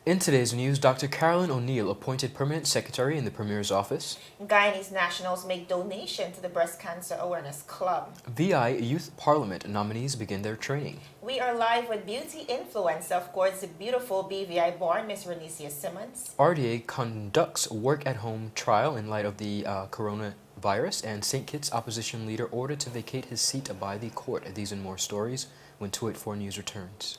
In today's news, Dr. Carolyn O'Neill appointed permanent secretary in the Premier's office. Guyanese nationals make donation to the Breast Cancer Awareness Club. VI Youth Parliament nominees begin their training. We are live with beauty influencer, of course, the beautiful BVI born Miss Renicia Simmons. RDA conducts work-at-home trial in light of the coronavirus, and St. Kitts opposition leader ordered to vacate his seat by the court. These and more stories when 284 News returns.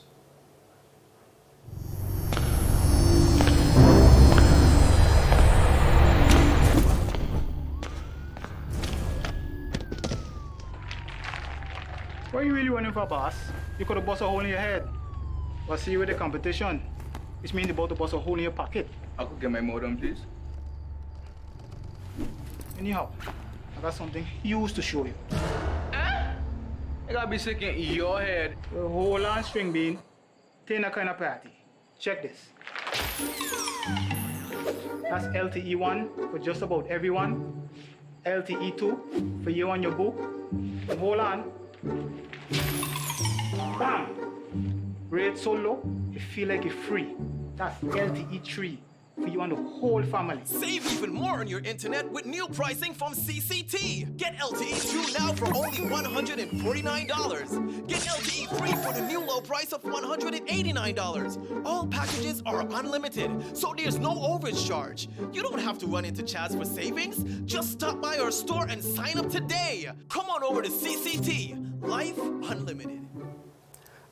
What you really running for, boss? You could have bust a hole in your head. But see with the competition, which means about to bust a hole in your pocket. I could get my modem, please. Anyhow, I got something huge to show you. I gotta be sick in your head. The whole on string bean, Tina kind of party. Check this. That's LTE1 for just about everyone. LTE2 for you and your boo. And hold on. Bam! Rate so low, you feel like you're free. That's LTE3 for you and the whole family. Save even more on your internet with new pricing from CCT. Get LTE 2 now for only $149. Get LTE 3 for the new low price of $189. All packages are unlimited, so there's no overage charge. You don't have to run into Chaz for savings. Just stop by our store and sign up today. Come on over to CCT. Life Unlimited.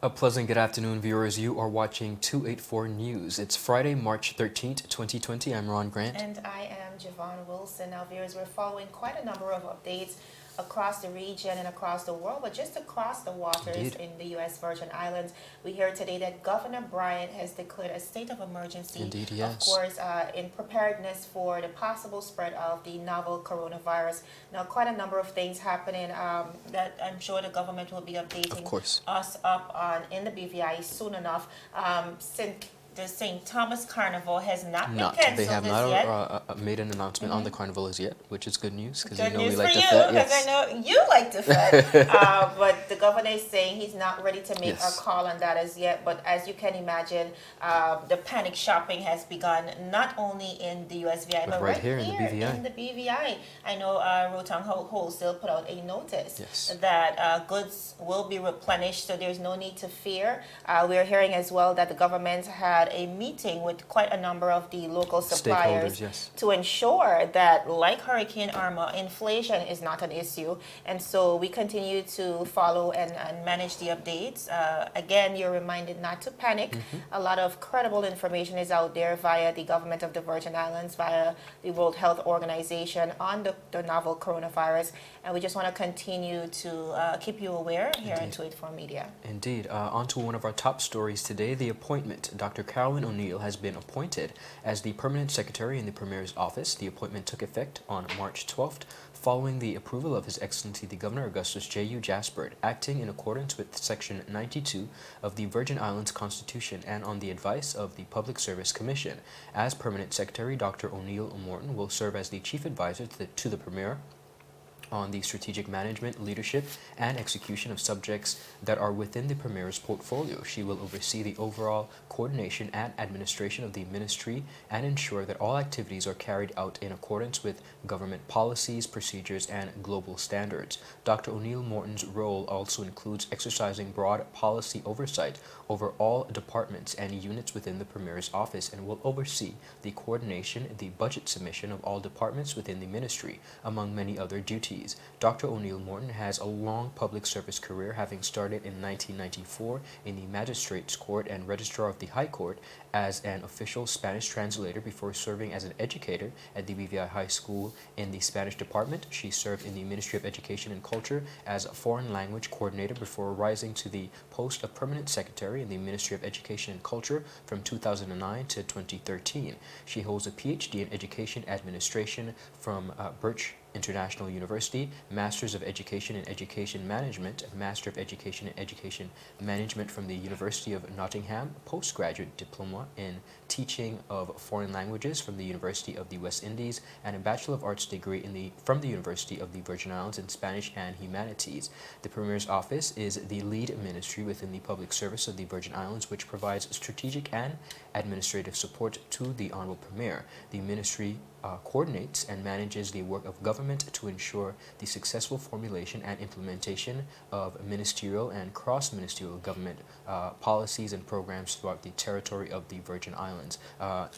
A pleasant good afternoon, viewers. You are watching 284 News. It's Friday, March 13th, 2020. I'm Ron Grant. And I am Javon Wilson. Now, viewers, we're following quite a number of updates across the region and across the world, but just across the waters. Indeed. In the U.S. Virgin Islands. We hear today that Governor Bryant has declared a state of emergency. Indeed, yes. Of course, in preparedness for the possible spread of the novel coronavirus. Now, quite a number of things happening that I'm sure the government will be updating Of course. us up on in the BVI soon enough. Since the St. Thomas Carnival has not been canceled They have as not yet. made an announcement on the carnival as yet, which is good news because Good you know news we for like you, to fet. because I know you like to fet. But the governor is saying he's not ready to make Yes. a call on that as yet. But as you can imagine, the panic shopping has begun not only in the USVI, but right here in the BVI. In the BVI. I know Rotang Wholesale put out a notice Yes. that goods will be replenished, so there's no need to fear. We're hearing as well that the government had a meeting with quite a number of the local suppliers Stakeholders, yes. to ensure that, like Hurricane Irma, inflation is not an issue. And so we continue to follow and manage the updates. Again, you're reminded not to panic. A lot of credible information is out there via the government of the Virgin Islands, via the World Health Organization on the novel coronavirus. And we just want to continue to keep you aware here on 284 Media. Indeed. On to one of our top stories today, the appointment. Dr. Carolyn O'Neill has been appointed as the permanent secretary in the Premier's office. The appointment took effect on March 12th, following the approval of His Excellency the Governor Augustus J.U. Jaspert, acting in accordance with Section 92 of the Virgin Islands Constitution and on the advice of the Public Service Commission. As permanent secretary, Dr. O'Neill Morton will serve as the chief advisor to the Premier on the strategic management, leadership, and execution of subjects that are within the Premier's portfolio. She will oversee the overall coordination and administration of the ministry and ensure that all activities are carried out in accordance with government policies, procedures, and global standards. Dr. O'Neill Morton's role also includes exercising broad policy oversight over all departments and units within the Premier's office and will oversee the coordination, the budget submission of all departments within the ministry, among many other duties. Dr. O'Neill Morton has a long public service career, having started in 1994 in the Magistrates Court and Registrar of the High Court as an official Spanish translator before serving as an educator at the BVI High School in the Spanish department. She served in the Ministry of Education and Culture as a foreign language coordinator before rising to the post of permanent secretary in the Ministry of Education and Culture from 2009 to 2013. She holds a PhD in Education Administration from International University, Masters of Education in Education Management, Master of Education in Education Management from the University of Nottingham, Postgraduate Diploma in Teaching of Foreign Languages from the University of the West Indies, and a Bachelor of Arts degree from the University of the Virgin Islands in Spanish and Humanities. The Premier's office is the lead ministry within the Public Service of the Virgin Islands, which provides strategic and administrative support to the Honorable Premier. The ministry coordinates and manages the work of government to ensure the successful formulation and implementation of ministerial and cross-ministerial government policies and programs throughout the territory of the Virgin Islands.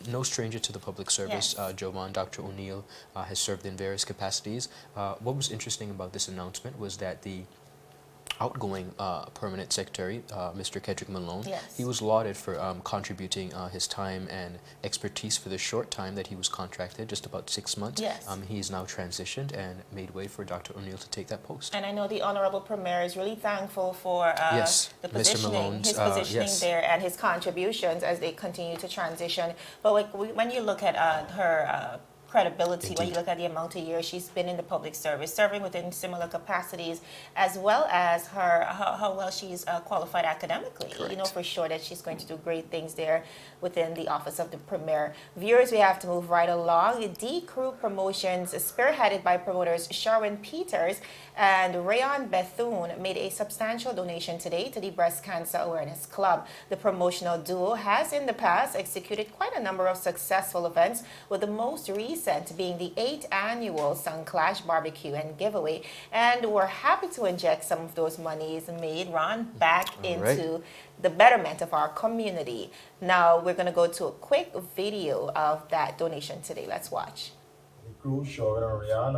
No stranger to the public service, Yes. Jovan, Dr. O'Neill has served in various capacities. What was interesting about this announcement was that the outgoing permanent secretary, Mr. Kedrick Malone, Yes. he was lauded for contributing his time and expertise for the short time that he was contracted, just about 6 months. Yes. He's now transitioned and made way for Dr. O'Neill to take that post. And I know the Honorable Premier is really thankful for Yes, the Mr. positioning, Malone's, his positioning yes. there and his contributions as they continue to transition. But like when you look at her credibility, when you Indeed. look at the amount of years she's been in the public service, serving within similar capacities, as well as how well she's qualified academically. You know Correct. for sure that she's going to do great things there within the office of the Premier. Viewers, we have to move right along. D Crew Promotions, spearheaded by promoters Sherwin Peters and Rayon Bethune, made a substantial donation today to the Breast Cancer Awareness Club. The promotional duo has in the past executed quite a number of successful events, with the most recent being the 8th annual Sun Clash Barbecue and Giveaway. And we're happy to inject some of those monies made, Ron, back All right. into the betterment of our community. Now we're going to go to a quick video of that donation today. Let's watch. The crew, Sean and Ryan,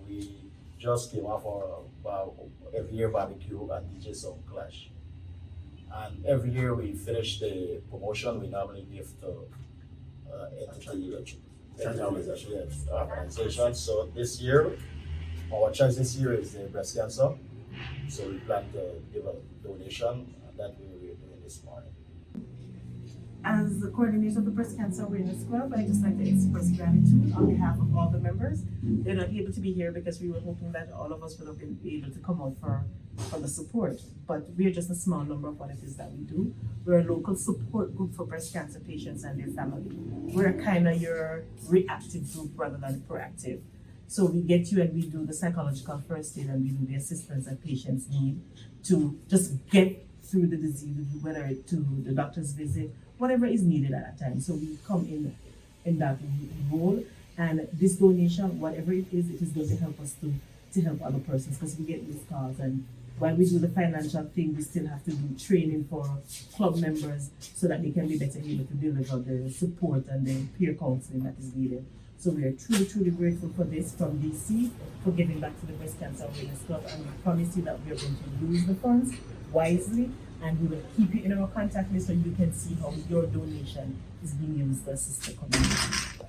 we just came off our every year barbecue and DJ Sound Clash. And every year we finish the promotion, we normally give to organization. So this year, our choice this year is breast cancer. So we plan to give a donation, and that we will be doing this morning. As the coordinator of the Breast Cancer Awareness Club, I'd just like to express gratitude on behalf of all the members. They're not able to be here because we were hoping that all of us would have been able to come out for the support. But we're just a small number of what it is that we do. We're a local support group for breast cancer patients and their family. We're kind of your reactive group rather than proactive. So we get you and we do the psychological first aid and we do the assistance that patients need to just get through the disease, whether it to the doctor's visit, whatever is needed at that time. So we come in that role, and this donation, whatever it is going to help us to help other persons, because we get these calls, and while we do the financial thing, we still have to do training for club members so that they can be better able to deliver the support and the peer counseling that is needed. So we are truly, truly grateful for this from DC, for giving back to the Breast Cancer Awareness Club, and we promise you that we are going to use the funds wisely, and we will keep you in our contact list so you can see how your donation is being used to assist the community.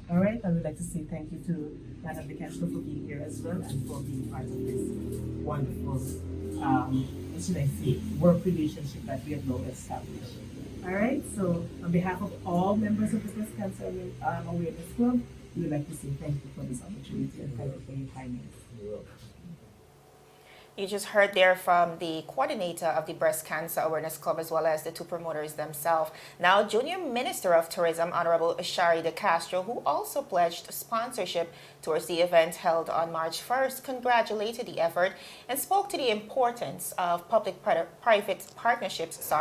All right, I would like to say thank you to Madam Bicastro for being here as well and for being part of this wonderful, what should I say, work relationship that we have now established. All right, so on behalf of all members of the Breast Cancer Awareness Club, we would like to say thank you for this opportunity and thank you for your kindness. You just heard there from the coordinator of the Breast Cancer Awareness Club as well as the two promoters themselves. Now, Junior Minister of Tourism, Honorable Shari De Castro, who also pledged sponsorship towards the event held on March 1st, congratulated the effort and spoke to the importance of public-private partnerships,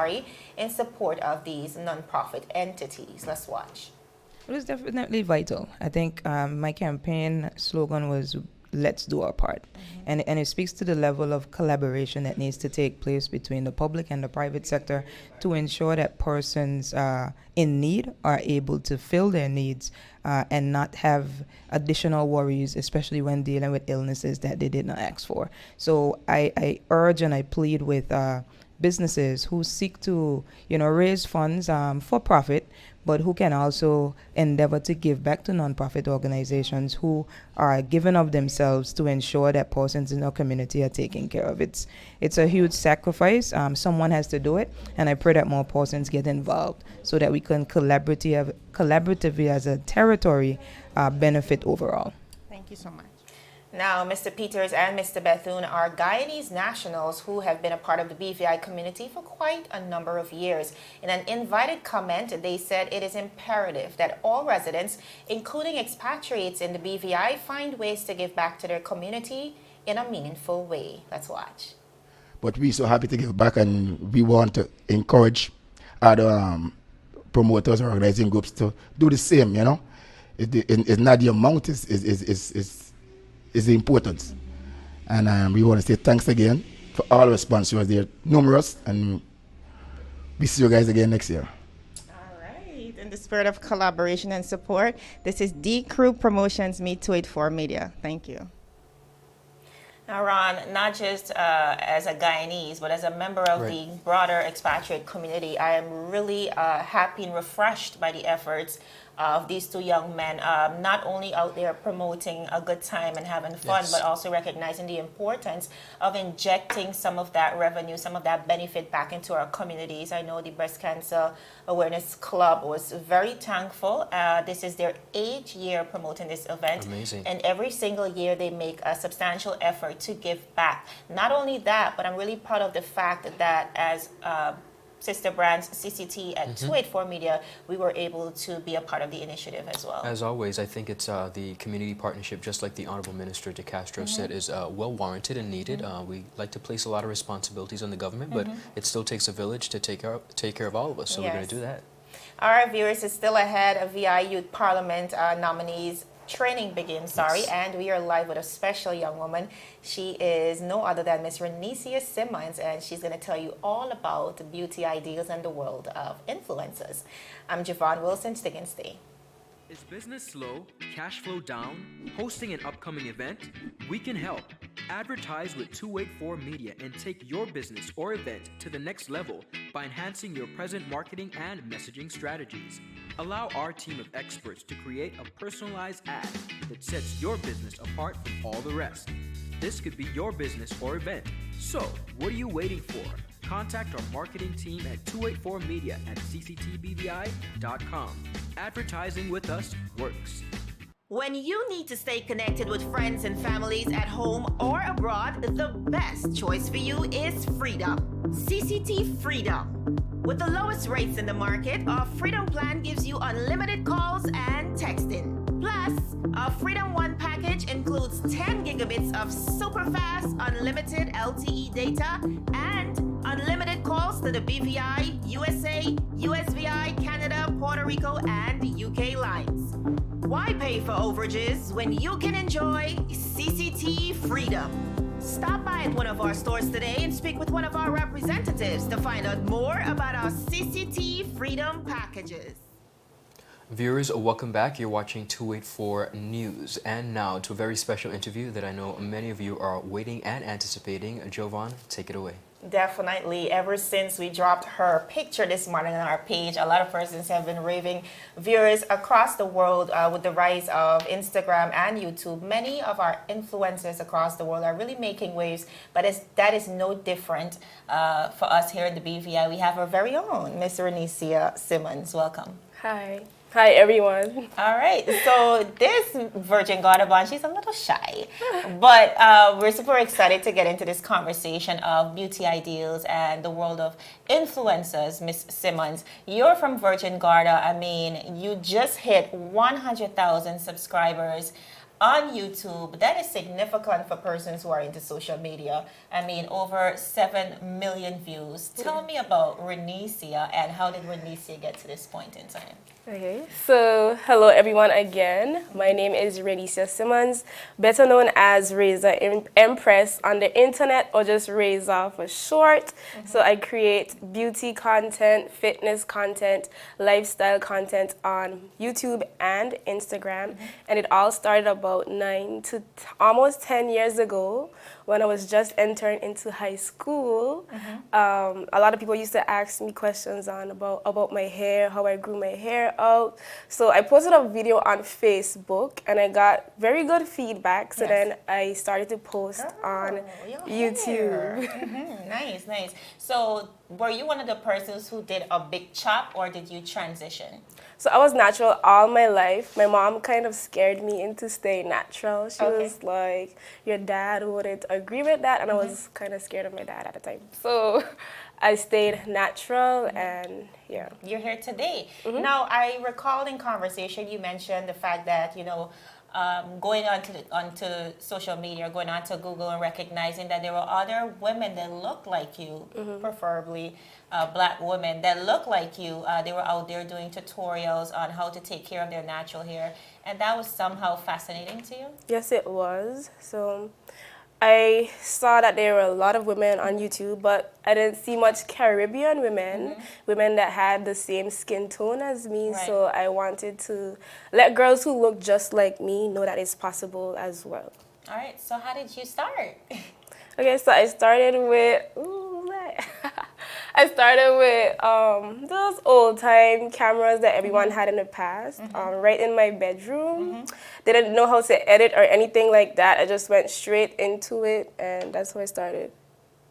in support of these nonprofit entities. Let's watch. It was definitely vital. I think my campaign slogan was "Let's do our part," and it speaks to the level of collaboration that needs to take place between the public and the private sector to ensure that persons in need are able to fill their needs and not have additional worries, especially when dealing with illnesses that they did not ask for. So I urge and I plead with businesses who seek to, raise funds for profit, but who can also endeavor to give back to nonprofit organizations who are giving of themselves to ensure that persons in our community are taken care of. It's a huge sacrifice. Someone has to do it, and I pray that more persons get involved so that we can collaboratively as a territory benefit overall. Thank you so much. Now, Mr. Peters and Mr. Bethune are Guyanese nationals who have been a part of the BVI community for quite a number of years. In an invited comment, they said it is imperative that all residents, including expatriates in the BVI, find ways to give back to their community in a meaningful way. Let's watch. But we're so happy to give back, and we want to encourage other promoters or organizing groups to do the same, you know. It's not the amount, is the importance. And we want to say thanks again for all our sponsors. They're numerous, and we see you guys again next year. All right. In the spirit of collaboration and support, this is D Crew Promotions, Meet 284 Media. Thank you. Now, Ron, not just as a Guyanese, but as a member of the broader expatriate community, I am really happy and refreshed by the efforts of these two young men, not only out there promoting a good time and having fun, but also recognizing the importance of injecting some of that revenue, some of that benefit back into our communities. I know the Breast Cancer Awareness Club was very thankful. This is their 8th year promoting this event. Amazing. And every single year they make a substantial effort to give back. Not only that, but I'm really proud of the fact that as sister brands CCT at 284 Media, we were able to be a part of the initiative as well. As always, I think it's the community partnership, just like the Honorable Minister De Castro said, is well warranted and needed. We like to place a lot of responsibilities on the government, but it still takes a village to take care of all of us, so we're going to do that. Our viewers is still ahead of VI Youth Parliament nominees. Training begins, and we are live with a special young woman. She is no other than Miss Renesia Simmons, and she's going to tell you all about beauty ideals and the world of influencers. I'm Javon Wilson. Stick and stay. Is business slow, cash flow down, hosting an upcoming event? We can help. Advertise with 284 Media and take your business or event to the next level by enhancing your present marketing and messaging strategies. Allow our team of experts to create a personalized ad that sets your business apart from all the rest. This could be your business or event. So, what are you waiting for? Contact our marketing team at 284media at cctbvi.com. Advertising with us works. When you need to stay connected with friends and families at home or abroad, the best choice for you is Freedom. CCT Freedom. With the lowest rates in the market, our Freedom plan gives you unlimited calls and texting. Plus, our Freedom One package includes 10 gigabits of super fast, unlimited LTE data and unlimited calls to the BVI, USA, USVI, Canada, Puerto Rico, and UK lines. Why pay for overages when you can enjoy CCT Freedom? Stop by at one of our stores today and speak with one of our representatives to find out more about our CCT Freedom packages. Viewers, welcome back. You're watching 284 News. And now to a very special interview that I know many of you are waiting and anticipating. Jovan, take it away. Definitely. Ever since we dropped her picture this morning on our page, a lot of persons have been raving. Viewers across the world, with the rise of Instagram and YouTube, many of our influencers across the world are really making waves, but that is no different for us here in the BVI. We have our very own Miss Renesia Simmons. Welcome. Hi. Hi, everyone. All right. So this Virgin Gardaban, she's a little shy, but we're super excited to get into this conversation of beauty ideals and the world of influencers. Miss Simmons, you're from Virgin Garda. I mean, you just hit 100,000 subscribers on YouTube. That is significant for persons who are into social media. I mean, over 7 million views. Tell me about Renesia and how did Renesia get to this point in time? Okay, so hello everyone again. My name is Renesia Simmons, better known as Reza Empress on the internet, or just Reza for short. So I create beauty content, fitness content, lifestyle content on YouTube and Instagram. And it all started about 9 to almost 10 years ago when I was just entering into high school. A lot of people used to ask me questions about my hair, how I grew my hair out. So I posted a video on Facebook and I got very good feedback. So then I started to post on YouTube. Nice, nice. So were you one of the persons who did a big chop or did you transition? So I was natural all my life. My mom kind of scared me into staying natural. She was like, your dad wouldn't agree with that, and I was kind of scared of my dad at the time. So I stayed natural, and yeah. You're here today. Now, I recall in conversation you mentioned the fact that, going onto social media, going onto Google and recognizing that there were other women that looked like you, preferably black women that look like you. They were out there doing tutorials on how to take care of their natural hair, and that was somehow fascinating to you? Yes, it was. So I saw that there were a lot of women on YouTube, but I didn't see much Caribbean women, women that had the same skin tone as me. Right. So I wanted to let girls who look just like me know that it's possible as well. All right, so how did you start? Okay, so I started with, those old-time cameras that everyone had in the past, right in my bedroom. Didn't know how to edit or anything like that. I just went straight into it, and that's how I started.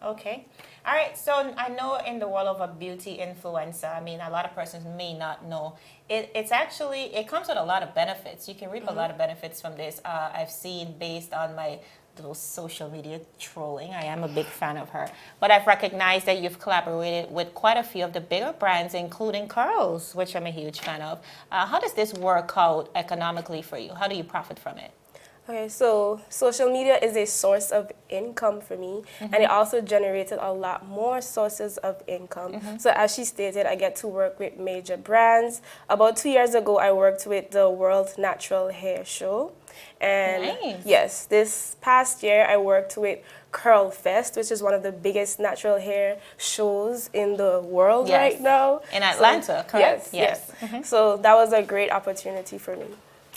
Okay. All right, so I know in the world of a beauty influencer, I mean, a lot of persons may not know, it comes with a lot of benefits. You can reap a lot of benefits from this. I've seen based on my little social media trolling. I am a big fan of her. But I've recognized that you've collaborated with quite a few of the bigger brands, including Curls, which I'm a huge fan of. How does this work out economically for you? How do you profit from it? Okay, so social media is a source of income for me, and it also generated a lot more sources of income. So as she stated, I get to work with major brands. About 2 years ago, I worked with the World Natural Hair Show. And nice. Yes, this past year, I worked with Curl Fest, which is one of the biggest natural hair shows in the world right now. In Atlanta, correct? Yes. So that was a great opportunity for me.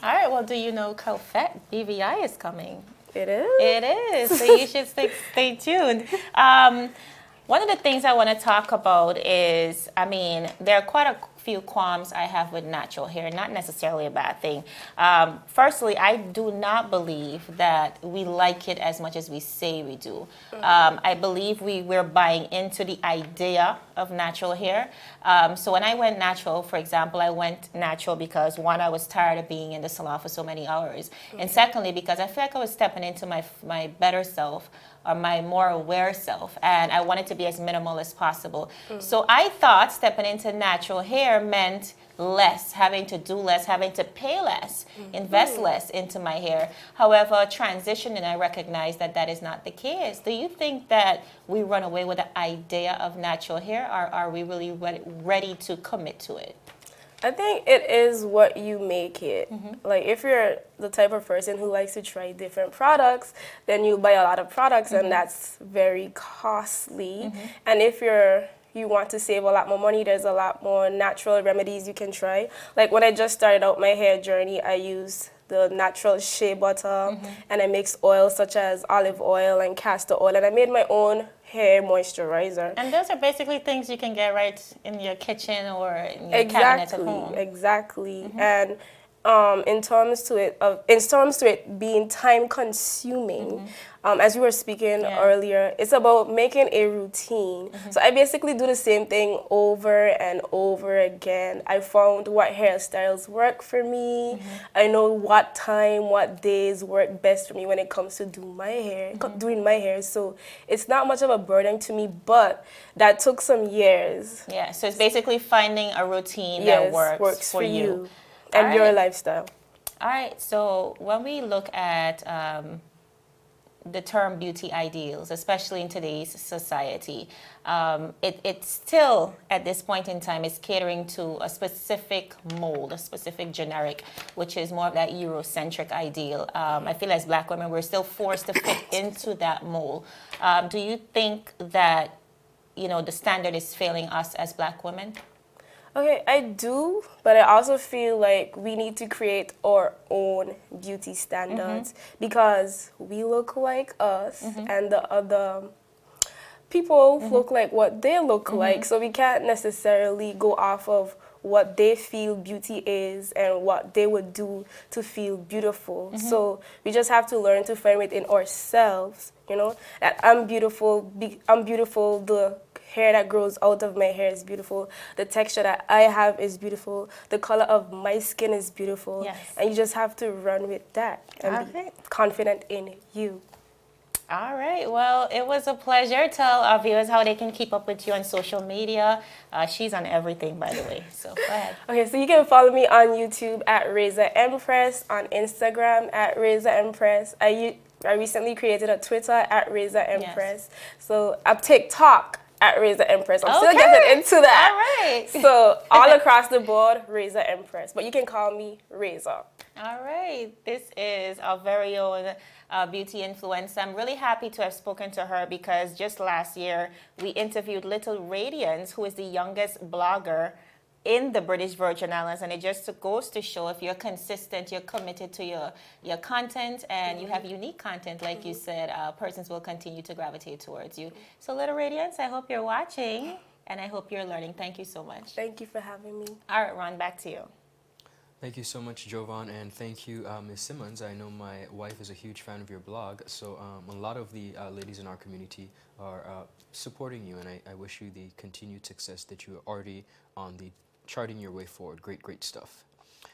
All right, well, do you know Curlfest? BVI is coming. It is? It is, so you should stay tuned. One of the things I want to talk about is, I mean, there are quite a few qualms I have with natural hair, not necessarily a bad thing. Firstly, I do not believe that we like it as much as we say we do. I believe we're buying into the idea of natural hair. So when I went natural, for example, I went natural because, one, I was tired of being in the salon for so many hours. And secondly, because I feel like I was stepping into my better self, or my more aware self, and I wanted to be as minimal as possible. So I thought stepping into natural hair meant less, having to do less, having to pay less, invest less into my hair. However, transitioning, I recognize that that is not the case. Do you think that we run away with the idea of natural hair, or are we really ready to commit to it? I think it is what you make it. Like, if you're the type of person who likes to try different products, then you buy a lot of products, and that's very costly. And if you want to save a lot more money, there's a lot more natural remedies you can try. Like, when I just started out my hair journey, I used the natural shea butter, and I mixed oils such as olive oil and castor oil, and I made my own hair moisturizer. And those are basically things you can get right in your kitchen or in your cabinet at home. Exactly. And in terms to it being time consuming, as we were speaking earlier, it's about making a routine. So I basically do the same thing over and over again. I found what hairstyles work for me. I know what time, what days work best for me when it comes to doing my hair. So it's not much of a burden to me, but that took some years. Yeah, so it's basically finding a routine that works for you. And your lifestyle. All right, so when we look at the term beauty ideals, especially in today's society, it still, at this point in time, is catering to a specific mold, a specific generic, which is more of that Eurocentric ideal. I feel as Black women, we're still forced to fit into that mold. Do you think that, the standard is failing us as Black women? Okay, I do, but I also feel like we need to create our own beauty standards because we look like us and the other people look like what they look like, so we can't necessarily go off of what they feel beauty is and what they would do to feel beautiful. So we just have to learn to find within ourselves, you know, that I'm beautiful, the hair that grows out of my hair is beautiful, the texture that I have is beautiful, the color of my skin is beautiful. Yes. And you just have to run with that and be confident in you. All right. Well, it was a pleasure. Tell our viewers how they can keep up with you on social media. She's on everything, by the way. So go ahead. Okay, so you can follow me on YouTube at Reza Empress, on Instagram at Reza Empress. I recently created a Twitter at Reza Empress. So a TikTok at Reza Empress. I'm still getting into that. All right. So all across the board, Reza Empress. But you can call me Reza. All right. This is our very own beauty influencer. I'm really happy to have spoken to her because just last year we interviewed Little Radiance, who is the youngest blogger in the British Virgin Islands, and it just goes to show if you're consistent, you're committed to your content, and you have unique content, like you said, persons will continue to gravitate towards you. So Little Radiance, I hope you're watching, and I hope you're learning. Thank you so much. Thank you for having me. All right, Ron, back to you. Thank you so much, Jovan, and thank you, Ms. Simmons. I know my wife is a huge fan of your blog, so a lot of the ladies in our community are supporting you, and I wish you the continued success that you are already on the charting your way forward. Great, great stuff.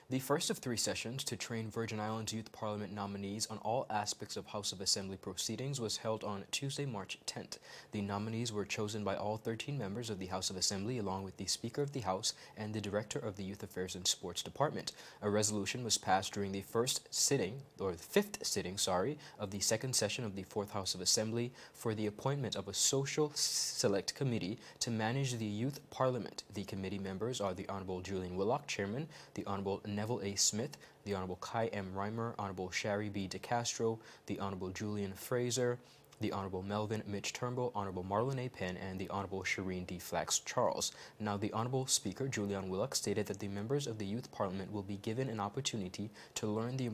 The first of 3 sessions to train Virgin Islands Youth Parliament nominees on all aspects of House of Assembly proceedings was held on Tuesday, March 10th. The nominees were chosen by all 13 members of the House of Assembly, along with the Speaker of the House and the Director of the Youth Affairs and Sports Department. A resolution was passed during the fifth sitting, of the second session of the 4th House of Assembly for the appointment of a social select committee to manage the Youth Parliament. The committee members are the Honorable Julian Willock, Chairman, the Honorable Neville A. Smith, the Honorable Kai M. Reimer, Honorable Shari B. DeCastro, the Honorable Julian Fraser, the Honorable Melvin Mitch Turnbull, Honorable Marlon A. Penn, and the Honorable Shireen D. Flax Charles. Now, the Honorable Speaker, Julian Willock, stated that the members of the Youth Parliament will be given an opportunity to learn the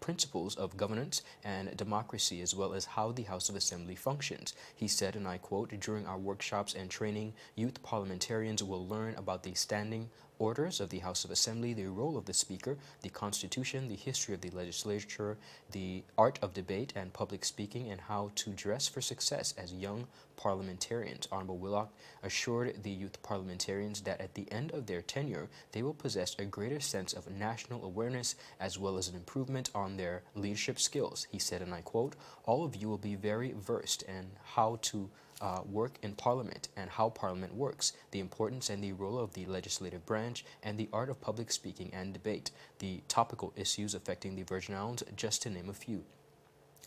principles of governance and democracy, as well as how the House of Assembly functions. He said, and I quote, "During our workshops and training, youth parliamentarians will learn about the standing orders of the House of Assembly, the role of the Speaker, the Constitution, the history of the legislature, the art of debate and public speaking, and how to dress for success as young parliamentarians." Honorable Willock assured the youth parliamentarians that at the end of their tenure, they will possess a greater sense of national awareness as well as an improvement on their leadership skills. He said, and I quote, "All of you will be very versed in how to work in Parliament and how Parliament works, the importance and the role of the legislative branch, and the art of public speaking and debate, the topical issues affecting the Virgin Islands, just to name a few."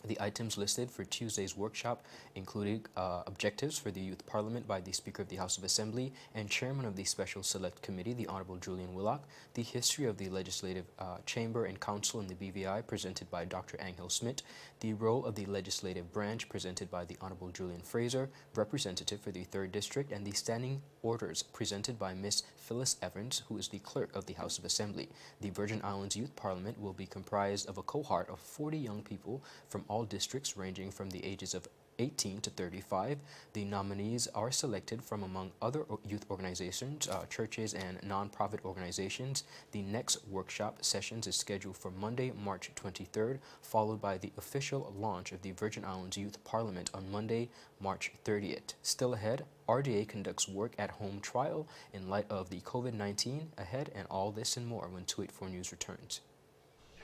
The items listed for Tuesday's workshop included objectives for the Youth Parliament by the Speaker of the House of Assembly and Chairman of the Special Select Committee, the Honorable Julian Willock, the history of the Legislative Chamber and Council in the BVI presented by Dr. Angel Smith, the role of the Legislative Branch presented by the Honorable Julian Fraser, representative for the 3rd District, and the standing orders presented by Miss Phyllis Evans, who is the Clerk of the House of Assembly. The Virgin Islands Youth Parliament will be comprised of a cohort of 40 young people from all districts ranging from the ages of 18 to 35. The nominees are selected from among other youth organizations, churches, and non-profit organizations. The next workshop sessions is scheduled for Monday, March 23rd, followed by the official launch of the Virgin Islands Youth Parliament on Monday, March 30th. Still ahead, RDA conducts work at home trial in light of the COVID-19 ahead, and all this and more when 284 News returns.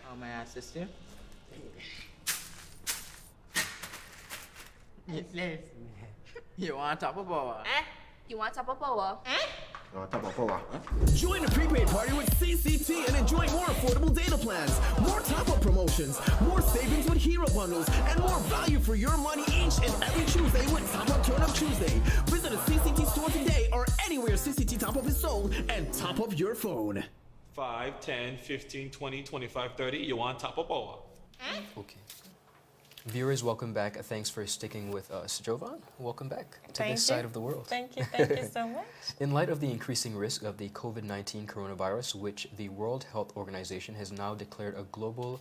How may I assist you? You want top of power? You want top of power? Join the prepaid party with CCT and enjoy more affordable data plans, more top-up promotions, more savings with hero bundles, and more value for your money each and every Tuesday with Top Up Turn Up Tuesday. Visit a CCT store today or anywhere CCT Top Up is sold and top up your phone. 5, 10, 15, 20, 25, 30. You want top of power? Okay. Viewers, welcome back. Thanks for sticking with us. Jovan, welcome back to this side of the world. Thank you so much. In light of the increasing risk of the COVID-19 coronavirus, which the World Health Organization has now declared a global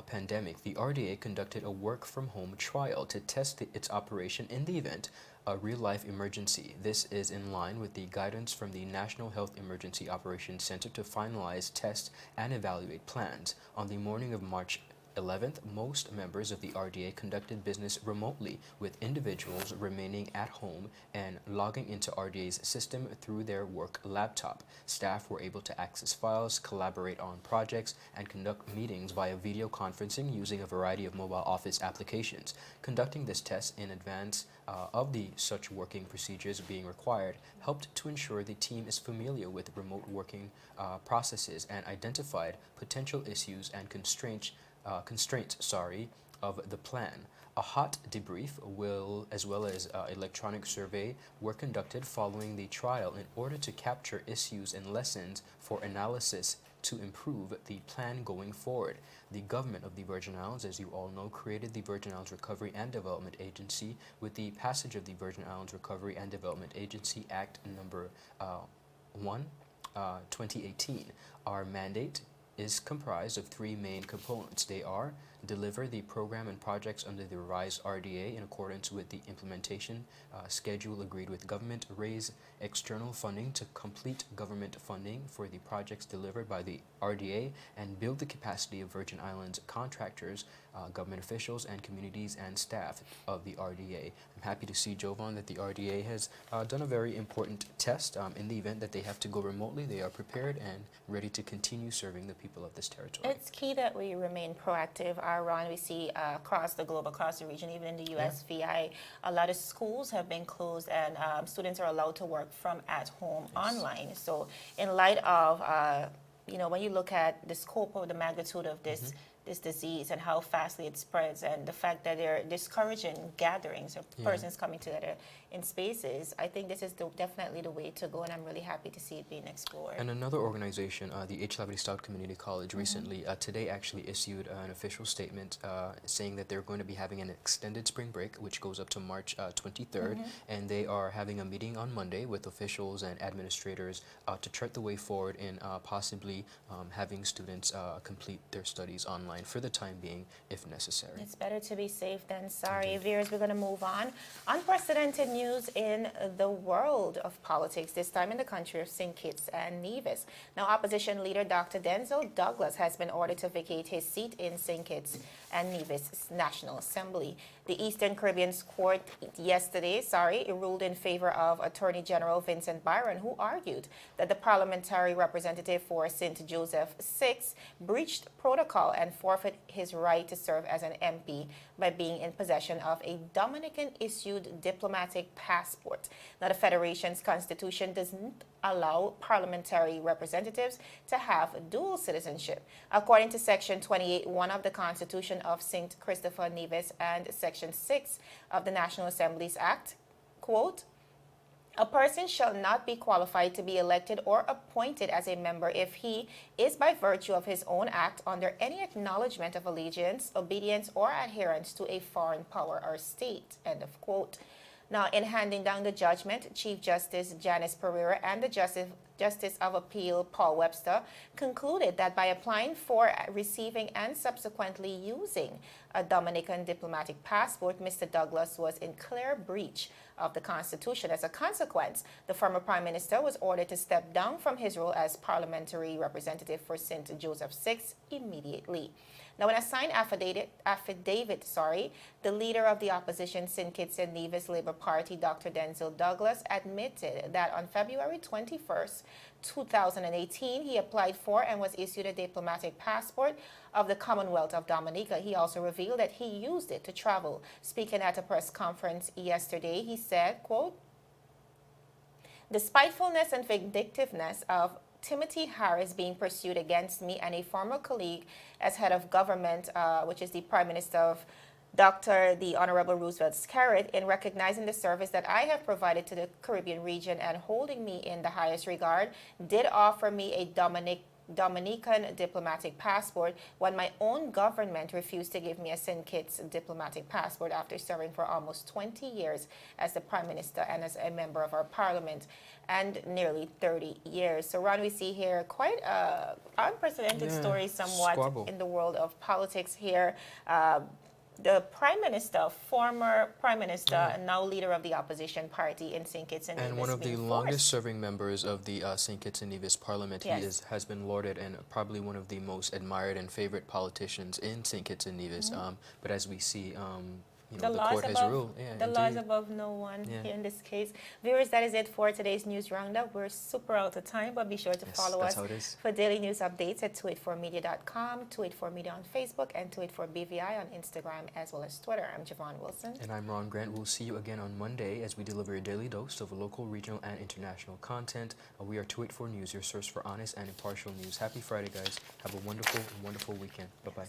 pandemic, the RDA conducted a work-from-home trial to test its operation in the event a real-life emergency. This is in line with the guidance from the National Health Emergency Operations Center to finalize, test, and evaluate plans. On the morning of March 11th, most members of the RDA conducted business remotely, with individuals remaining at home and logging into RDA's system through their work laptop. Staff were able to access files, collaborate on projects, and conduct meetings via video conferencing using a variety of mobile office applications. Conducting this test in advance of the such working procedures being required helped to ensure the team is familiar with remote working processes and identified potential issues and constraints of the plan. A hot debrief as well as electronic survey were conducted following the trial in order to capture issues and lessons for analysis to improve the plan going forward. The government of the Virgin Islands, as you all know, created the Virgin Islands Recovery and Development Agency with the passage of the Virgin Islands Recovery and Development Agency Act number 1, 2018. Our mandate is comprised of three main components. They are: deliver the program and projects under the revised RDA in accordance with the implementation schedule agreed with government, raise external funding to complete government funding for the projects delivered by the RDA, and build the capacity of Virgin Islands contractors, government officials, and communities and staff of the RDA. I'm happy to see, Jovan, that the RDA has done a very important test. In the event that they have to go remotely, they are prepared and ready to continue serving the people of this territory. It's key that we remain proactive. Ron, we see across the globe, across the region, even in the US, VI, a lot of schools have been closed and students are allowed to work from at home online. So in light of, when you look at the scope of the magnitude of this, this disease and how fastly it spreads, and the fact that they're discouraging gatherings of persons coming together in spaces, I think this is definitely the way to go, and I'm really happy to see it being explored. And another organization, the H. Lavity Stout Community College, recently, today actually issued an official statement saying that they're going to be having an extended spring break, which goes up to March 23rd, and they are having a meeting on Monday with officials and administrators to chart the way forward in possibly having students complete their studies online for the time being, if necessary. It's better to be safe than sorry. Viewers, we're going to move on. Unprecedented news in the world of politics, this time in the country of St. Kitts and Nevis. Now, opposition leader Dr. Denzel Douglas has been ordered to vacate his seat in St. Kitts and Nevis National Assembly. The Eastern Caribbean Court yesterday, ruled in favor of Attorney General Vincent Byron, who argued that the parliamentary representative for St. Joseph VI breached protocol and forfeit his right to serve as an MP by being in possession of a Dominican-issued diplomatic passport. Now, the Federation's constitution doesn't allow parliamentary representatives to have dual citizenship. According to Section 28(1) of the Constitution of St. Christopher Nevis and Section 6 of the National Assembly's Act, quote, a person shall not be qualified to be elected or appointed as a member if he is by virtue of his own act under any acknowledgement of allegiance, obedience, or adherence to a foreign power or state, end of quote. Now, in handing down the judgment, Chief Justice Janice Pereira and the Justice of Appeal Paul Webster concluded that by applying for, receiving, and subsequently using a Dominican diplomatic passport, Mr. Douglas was in clear breach of the Constitution. As a consequence, the former Prime Minister was ordered to step down from his role as parliamentary representative for St. Joseph VI immediately. Now, in a signed affidavit, the leader of the opposition St. Kitts and Nevis Labour Party, Dr. Denzel Douglas, admitted that on February 21st, 2018, he applied for and was issued a diplomatic passport of the Commonwealth of Dominica. He also revealed that he used it to travel. Speaking at a press conference yesterday, he said, quote, the spitefulness and vindictiveness of Timothy Harris being pursued against me and a former colleague as head of government, which is the Prime Minister of Dr. the Honorable Roosevelt Skerrit, in recognizing the service that I have provided to the Caribbean region and holding me in the highest regard, did offer me a Dominican diplomatic passport when my own government refused to give me a St. Kitts diplomatic passport after serving for almost 20 years as the Prime Minister and as a member of our Parliament, and nearly 30 years. So, Ron, we see here quite an unprecedented story somewhat squabble in the world of politics here. the Prime Minister, former Prime Minister, and now leader of the opposition party in St. Kitts and Nevis. And one of the being forced. longest serving members of the St. Kitts and Nevis Parliament. Yes. He has been lauded and probably one of the most admired and favorite politicians in St. Kitts and Nevis. But as we see, you know, the court has ruled. Yeah, the laws indeed. above no one Yeah. here in this case. Viewers, that is it for today's news roundup. We're super out of time, but be sure to Yes, follow that's us how it is. for daily news updates at 284media.com, 284media on Facebook, and 284BVI on Instagram as well as Twitter. I'm Javon Wilson. And I'm Ron Grant. We'll see you again on Monday as we deliver a daily dose of local, regional, and international content. We are 284 News, your source for honest and impartial news. Happy Friday, guys. Have a wonderful, wonderful weekend. Bye-bye.